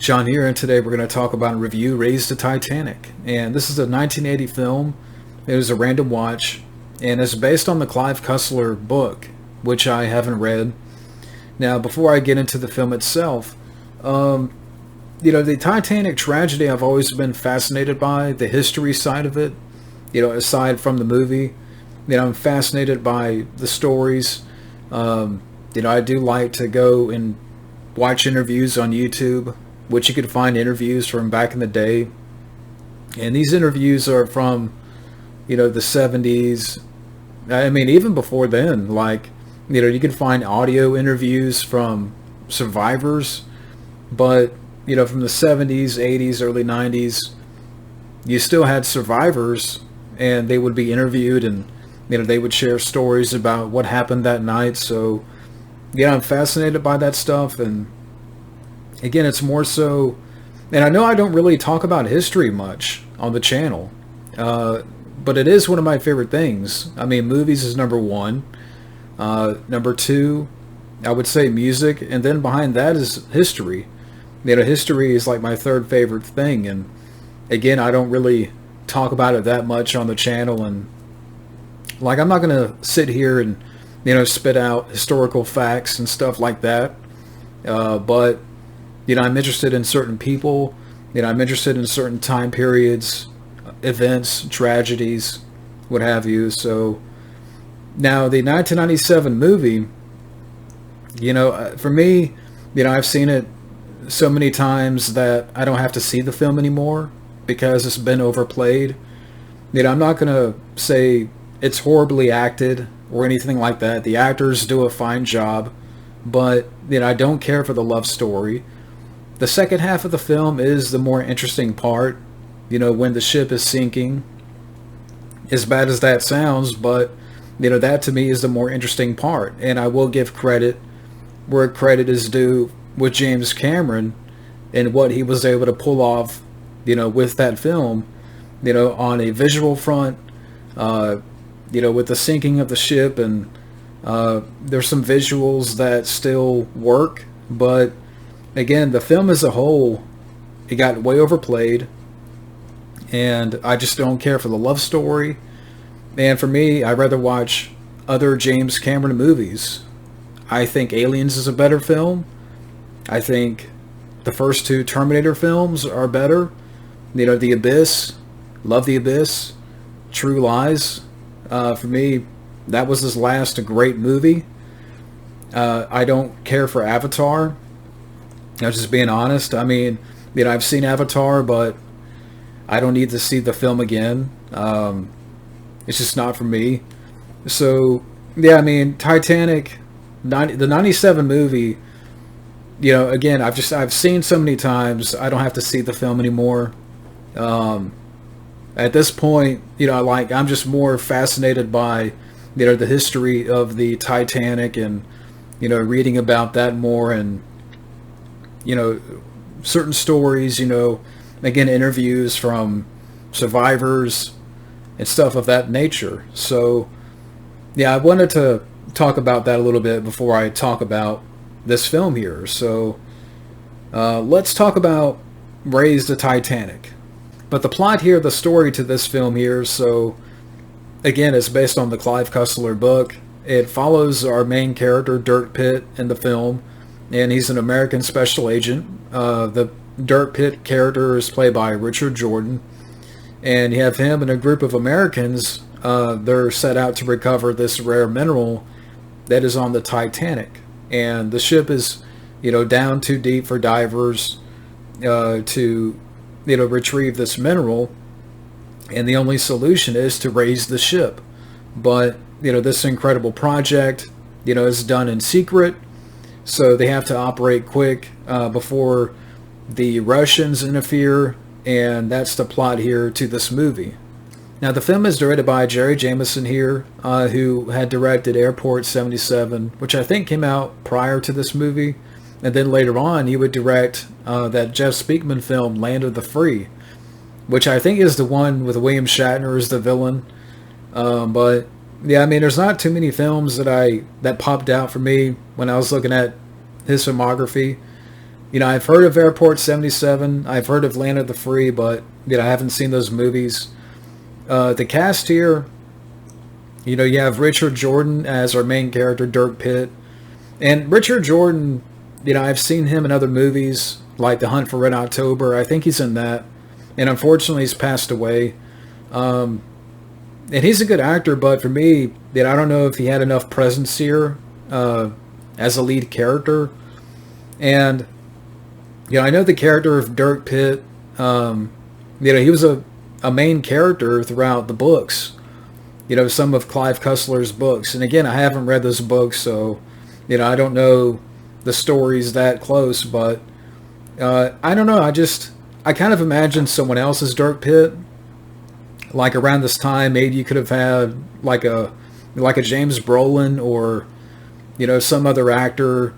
John here, and today we're going to talk about and review Raise the Titanic. And this is a 1980 film. It was a random watch, and it's based on the Clive Cussler book, which I haven't read. Now, before I get into the film itself, the Titanic tragedy I've always been fascinated by, the history side of it, aside from the movie. I'm fascinated by the stories. I do like to go and watch interviews on YouTube, which you could find interviews from back in the day. And these interviews are from, the 70s. I mean, even before then, you could find audio interviews from survivors, but, from the 70s, 80s, early 90s, you still had survivors, and they would be interviewed, and, they would share stories about what happened that night. So, I'm fascinated by that stuff, and again, it's more so, and I know I don't really talk about history much on the channel, but it is one of my favorite things. I mean, movies is number one. Number two, I would say music, and then behind that is history. History is like my third favorite thing, and again, I don't really talk about it that much on the channel, and I'm not going to sit here and, spit out historical facts and stuff like that, but I'm interested in certain people. I'm interested in certain time periods, events, tragedies, what have you. So now the 1997 movie, for me, I've seen it so many times that I don't have to see the film anymore because it's been overplayed. I'm not going to say it's horribly acted or anything like that. The actors do a fine job, but I don't care for the love story. The second half of the film is the more interesting part, when the ship is sinking. As bad as that sounds, but, that to me is the more interesting part. And I will give credit where credit is due with James Cameron and what he was able to pull off, with that film, on a visual front, with the sinking of the ship. And there's some visuals that still work, but again, the film as a whole, it got way overplayed, and I just don't care for the love story. And for me, I'd rather watch other James Cameron movies. I think Aliens is a better film. I think the first two Terminator films are better. The Abyss, love The Abyss, True Lies. For me, that was his last great movie. I don't care for Avatar. I'm just being honest. I mean, I've seen Avatar, but I don't need to see the film again. It's just not for me. So, yeah, I mean, Titanic, the 97 movie, again, I've seen so many times, I don't have to see the film anymore. At this point, I'm just more fascinated by, the history of the Titanic, and, reading about that more, and, certain stories, again, interviews from survivors and stuff of that nature. So, yeah, I wanted to talk about that a little bit before I talk about this film here. So, let's talk about Raise the Titanic. But the plot here, the story to this film here, so, again, it's based on the Clive Cussler book. It follows our main character, Dirk Pitt, in the film, and he's an American special agent. The Dirk Pitt character is played by Richard Jordan, and you have him and a group of Americans. They're set out to recover this rare mineral that is on the Titanic, and the ship is, down too deep for divers to, retrieve this mineral, and the only solution is to raise the ship. But, this incredible project, is done in secret. So they have to operate quick before the Russians interfere, and that's the plot here to this movie. Now, the film is directed by Jerry Jameson here, who had directed Airport 77, which I think came out prior to this movie. And then later on, he would direct that Jeff Speakman film, Land of the Free, which I think is the one with William Shatner as the villain. But yeah, I mean, there's not too many films that popped out for me when I was looking at his filmography. I've heard of Airport 77. I've heard of Land of the Free, but I haven't seen those movies. The cast here, you have Richard Jordan as our main character, Dirk Pitt. And Richard Jordan, I've seen him in other movies, like The Hunt for Red October. I think he's in that. And unfortunately, he's passed away. And he's a good actor, but for me, I don't know if he had enough presence here as a lead character. And, I know the character of Dirk Pitt, he was a main character throughout the books, some of Clive Cussler's books. And again, I haven't read those books, so, I don't know the stories that close, but I don't know. I kind of imagine someone else as Dirk Pitt. Like around this time, maybe you could have had like a James Brolin or, some other actor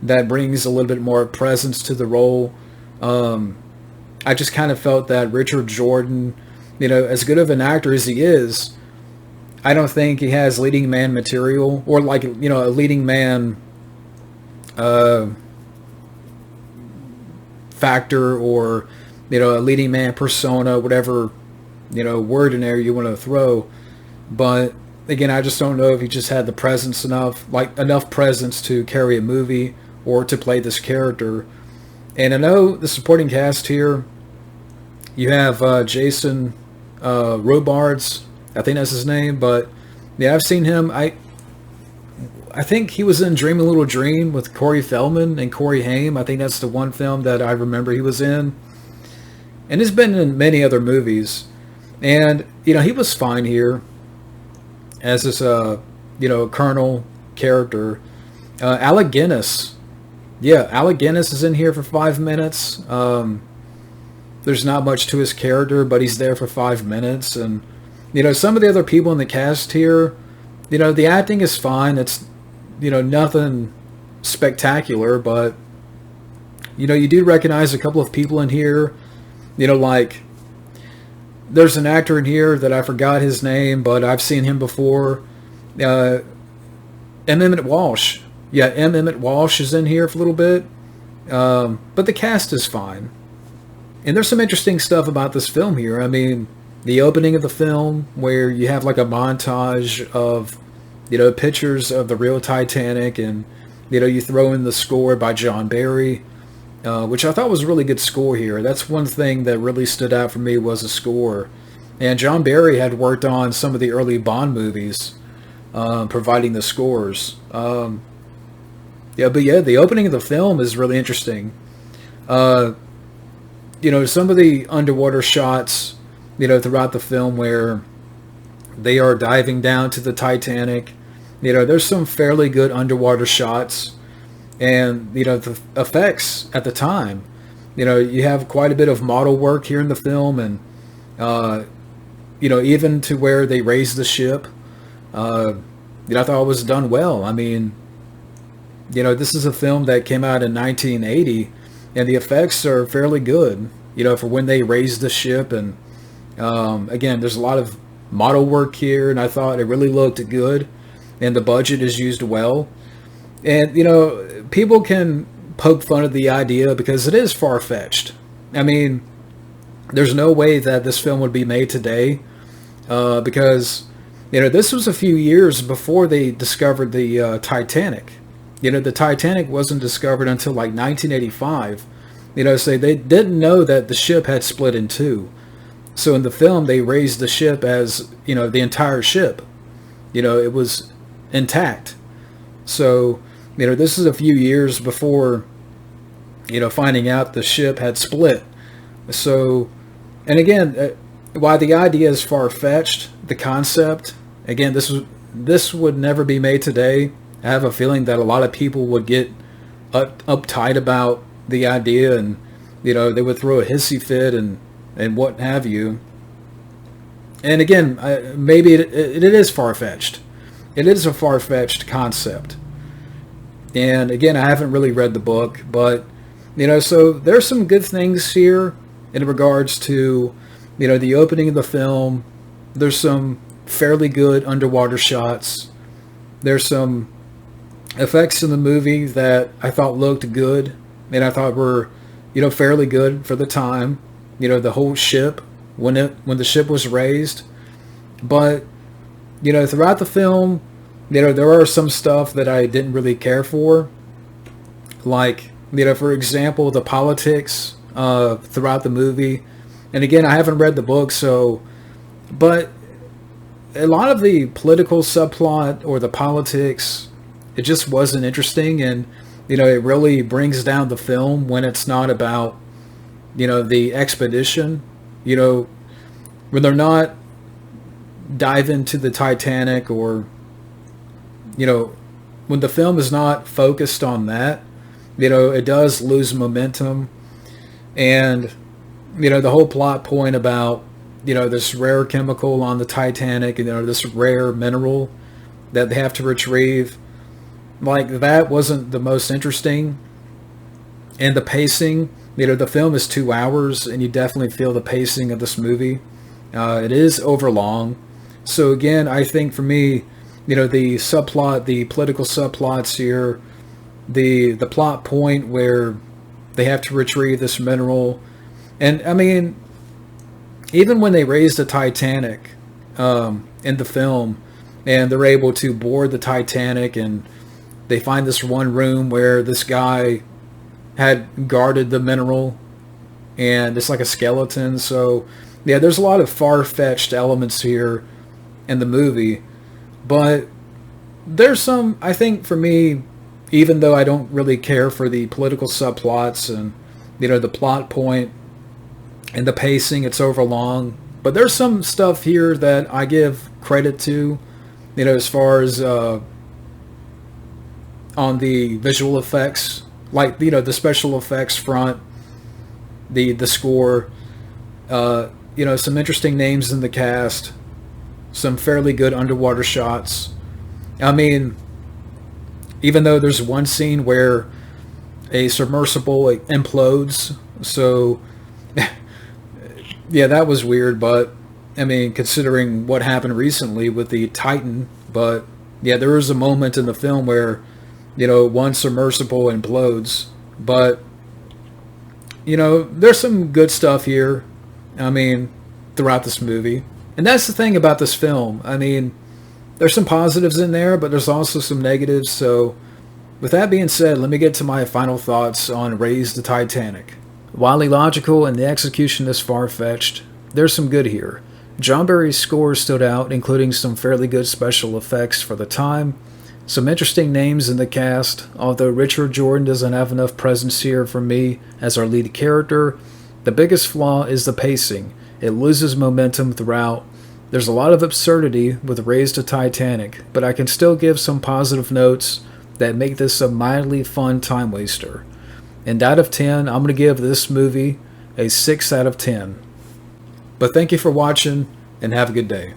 that brings a little bit more presence to the role. I just kind of felt that Richard Jordan, as good of an actor as he is, I don't think he has leading man material or like, a leading man factor or, a leading man persona, whatever, word in there you want to throw. But again, I just don't know if he just had the presence enough presence to carry a movie or to play this character. And I know the supporting cast here, you have Jason Robards, I think that's his name, but yeah, I've seen him. I think he was in Dream a Little Dream with Corey Feldman and Corey Haim. I think that's the one film that I remember he was in. And he's been in many other movies. And, he was fine here as this, Colonel character. Alec Guinness. Yeah, Alec Guinness is in here for 5 minutes. There's not much to his character, but he's there for 5 minutes. And, some of the other people in the cast here, the acting is fine. It's, nothing spectacular, but, you do recognize a couple of people in here. Like, there's an actor in here that I forgot his name, but I've seen him before. M. Emmett Walsh. Yeah, M. Emmett Walsh is in here for a little bit. But the cast is fine. And there's some interesting stuff about this film here. I mean, the opening of the film where you have like a montage of, pictures of the real Titanic, and, you throw in the score by John Barry, which I thought was a really good score here. That's one thing that really stood out for me was the score. And John Barry had worked on some of the early Bond movies, providing the scores. But the opening of the film is really interesting. Some of the underwater shots, throughout the film where they are diving down to the Titanic, there's some fairly good underwater shots. And, the effects at the time, you have quite a bit of model work here in the film. And, even to where they raised the ship, I thought it was done well. I mean, this is a film that came out in 1980, and the effects are fairly good, for when they raised the ship. And, again, there's a lot of model work here, and I thought it really looked good, and the budget is used well. And, people can poke fun at the idea because it is far-fetched. I mean, there's no way that this film would be made today because, this was a few years before they discovered the Titanic. The Titanic wasn't discovered until like 1985. So they didn't know that the ship had split in two. So in the film, they raised the ship as, the entire ship. It was intact. So, this is a few years before, finding out the ship had split. So, and again, while the idea is far-fetched, the concept, again, this would never be made today. I have a feeling that a lot of people would get uptight about the idea, and, they would throw a hissy fit and what have you. And again, maybe it is far-fetched. It is a far-fetched concept. And again, I haven't really read the book, but, so there's some good things here in regards to, the opening of the film. There's some fairly good underwater shots. There's some effects in the movie that I thought looked good, and I thought were, fairly good for the time. The whole ship, when the ship was raised. But, throughout the film, there are some stuff that I didn't really care for. Like, for example, the politics throughout the movie. And again, I haven't read the book, but a lot of the political subplot or the politics, it just wasn't interesting. And, it really brings down the film when it's not about, the expedition, when they're not diving to the Titanic, or, when the film is not focused on that, it does lose momentum. And, the whole plot point about, this rare chemical on the Titanic, this rare mineral that they have to retrieve, like, that wasn't the most interesting. And the pacing, the film is 2 hours, and you definitely feel the pacing of this movie. It is overlong. So again, I think for me, the subplot, the political subplots here, the plot point where they have to retrieve this mineral, and I mean, even when they raise the Titanic in the film, and they're able to board the Titanic, and they find this one room where this guy had guarded the mineral, and it's like a skeleton. So yeah, there's a lot of far-fetched elements here in the movie, but there's some, I think for me, even though I don't really care for the political subplots and the plot point and the pacing, it's overlong, but there's some stuff here that I give credit to, as far as on the visual effects, like the special effects front, the score, some interesting names in the cast, some fairly good underwater shots. I mean, even though there's one scene where a submersible implodes, so yeah, that was weird, but I mean, considering what happened recently with the Titan, but yeah, there was a moment in the film where, one submersible implodes, but, there's some good stuff here, I mean, throughout this movie. And that's the thing about this film. I mean, there's some positives in there, but there's also some negatives. So with that being said, let me get to my final thoughts on Raise the Titanic. While illogical and the execution is far-fetched, there's some good here. John Barry's score stood out, including some fairly good special effects for the time, some interesting names in the cast, although Richard Jordan doesn't have enough presence here for me as our lead character. The biggest flaw is the pacing. It loses momentum throughout. There's a lot of absurdity with Raise the Titanic, but I can still give some positive notes that make this a mildly fun time waster. And out of 10, I'm going to give this movie a 6 out of 10. But thank you for watching, and have a good day.